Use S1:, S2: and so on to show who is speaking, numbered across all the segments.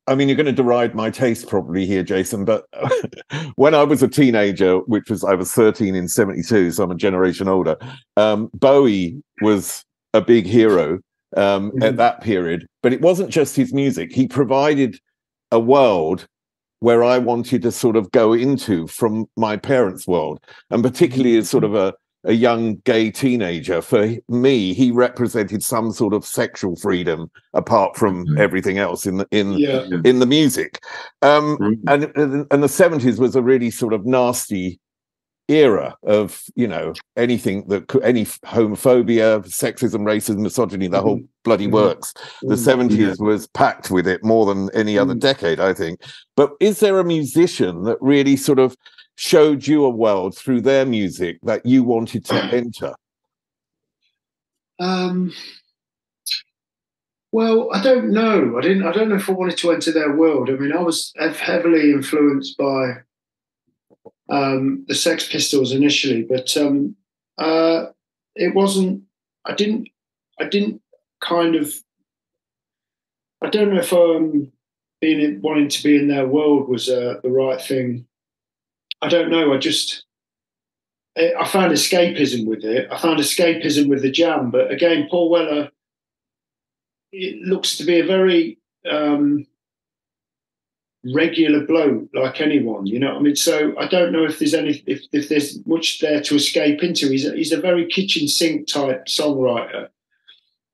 S1: I mean, you're going to deride my taste probably here, Jason, but when I was a teenager, I was 13 in 72, so I'm a generation older, Bowie was a big hero at that period. But it wasn't just his music. He provided a world where I wanted to sort of go into from my parents' world, and particularly as sort of a young gay teenager. For me, he represented some sort of sexual freedom apart from everything else in the music. And the 70s was a really sort of nasty era of, you know, anything that could, any homophobia, sexism, racism, misogyny, the whole bloody works. The 70s was packed with it more than any other decade, I think. But is there a musician that really sort of showed you a world through their music that you wanted to enter?
S2: Well, I don't know. I don't know if I wanted to enter their world. I mean, I was heavily influenced by the Sex Pistols initially, but it wasn't. I didn't kind of. I don't know if wanting to be in their world was the right thing. I don't know. I found escapism with it. I found escapism with the Jam. But again, Paul Weller, it looks to be a very regular bloke, like anyone, you know what I mean? So I don't know if there's if there's much there to escape into. He's a very kitchen sink type songwriter.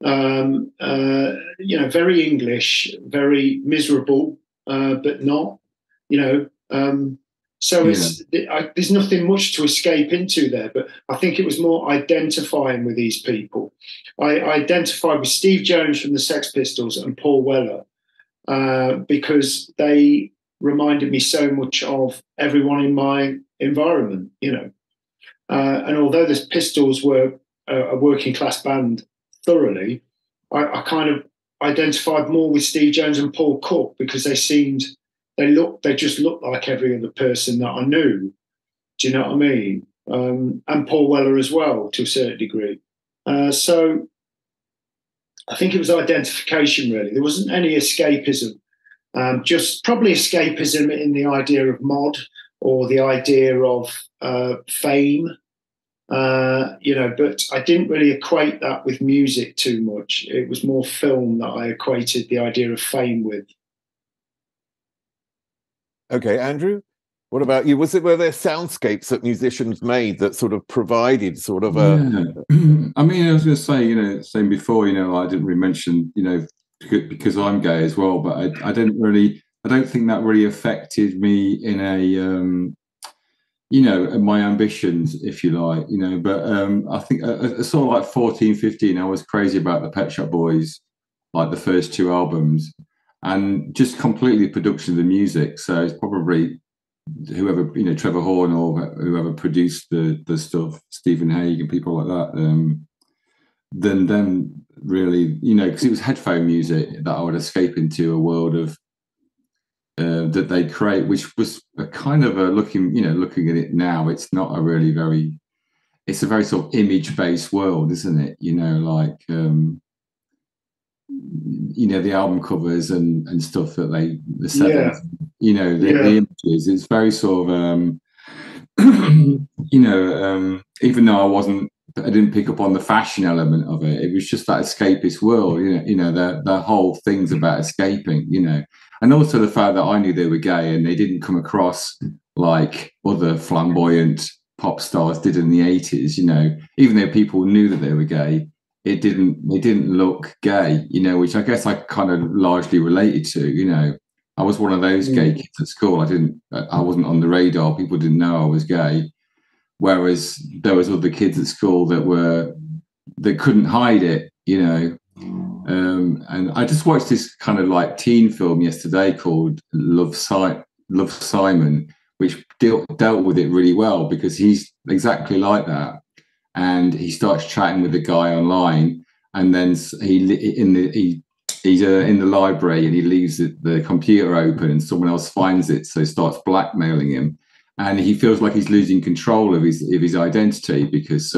S2: You know, very English, very miserable, but not, you know. So there's nothing much to escape into there, but I think it was more identifying with these people. I identified with Steve Jones from the Sex Pistols and Paul Weller because they reminded me so much of everyone in my environment, you know. And although the Pistols were a working class band thoroughly, I kind of identified more with Steve Jones and Paul Cook because they just looked like every other person that I knew. Do you know what I mean? And Paul Weller as well, to a certain degree. So I think it was identification, really. There wasn't any escapism. Just probably escapism in the idea of mod or the idea of fame. You know, but I didn't really equate that with music too much. It was more film that I equated the idea of fame with.
S1: Okay, Andrew, what about you? Were there soundscapes that musicians made that sort of provided sort of a...
S3: I mean, I was going to say, you know, saying before, you know, I didn't really mention, you know, because I'm gay as well, but I don't think that really affected me in a, you know, my ambitions, if you like, you know, but I think sort of like 14, 15, I was crazy about the Pet Shop Boys, like the first two albums. And just completely production of the music. So it's probably whoever, you know, Trevor Horn or whoever produced the stuff, Stephen Hague and people like that. Then really, you know, because it was headphone music that I would escape into a world of that they create, which was a kind of looking at it now, it's not a really it's a very sort of image-based world, isn't it? You know, like you know, the album covers and stuff that the seventh, you know, the images, it's very sort of you know, even though I didn't pick up on the fashion element of it, it was just that escapist world, you know, the whole thing's about escaping, you know, and also the fact that I knew they were gay and they didn't come across like other flamboyant pop stars did in the 80s, you know, even though people knew that they were gay, they didn't look gay, you know, which I guess I kind of largely related to, you know. I was one of those gay kids at school. I wasn't on the radar. People didn't know I was gay. Whereas there was other kids at school that couldn't hide it, you know. And I just watched this kind of like teen film yesterday called Love Simon, which dealt with it really well because he's exactly like that. And he starts chatting with the guy online, and then he's in the library and he leaves the computer open, and someone else finds it, so he starts blackmailing him, and he feels like he's losing control of his identity because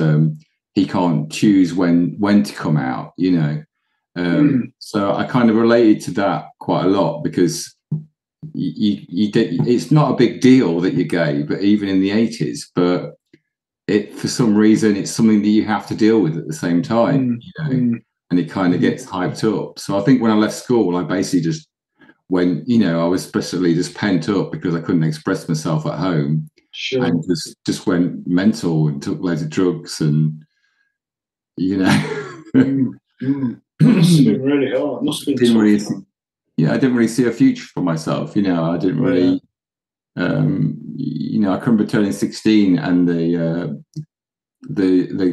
S3: he can't choose when to come out, you know. So I kind of related to that quite a lot because you get, it's not a big deal that you're gay, but even in the 80s, but it, for some reason, it's something that you have to deal with at the same time, and it kind of gets hyped up. So I think when I left school, I basically just went, I was especially just pent up because I couldn't express myself at home, and just went mental and took loads of drugs, and
S2: Must have been really hard. Must have been tough.
S3: I didn't really see a future for myself. I didn't really. I can remember turning 16, and the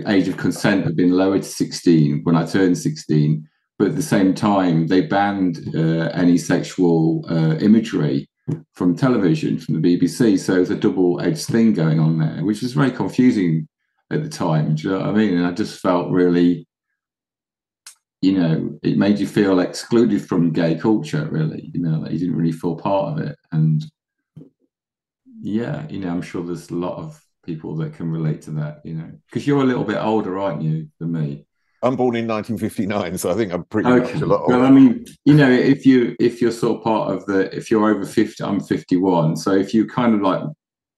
S3: age of consent had been lowered to 16 when I turned 16. But at the same time, they banned any sexual imagery from television, from the BBC. So there's a double-edged thing going on there, which was very confusing at the time. Do you know what I mean? And I just felt really, it made you feel excluded from gay culture, really, that you didn't really feel part of it. And I'm sure there's a lot of people that can relate to that, because you're a little bit older, aren't you, than me?
S1: I'm born in 1959, so I think I'm pretty much a lot older.
S3: Well, I mean, if you're sort of part of if you're over 50, I'm 51. So if you kind of like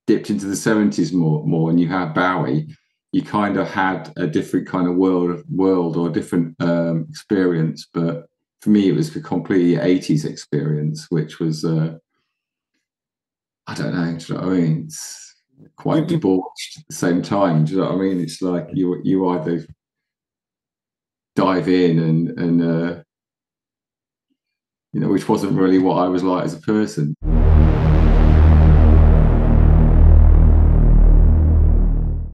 S3: dipped into the 70s more, and you had Bowie, you kind of had a different kind of world or a different experience. But for me, it was a completely 80s experience, which was, I don't know, do you know what I mean? It's quite debauched at the same time. Do you know what I mean? It's like you either dive in and which wasn't really what I was like as a person.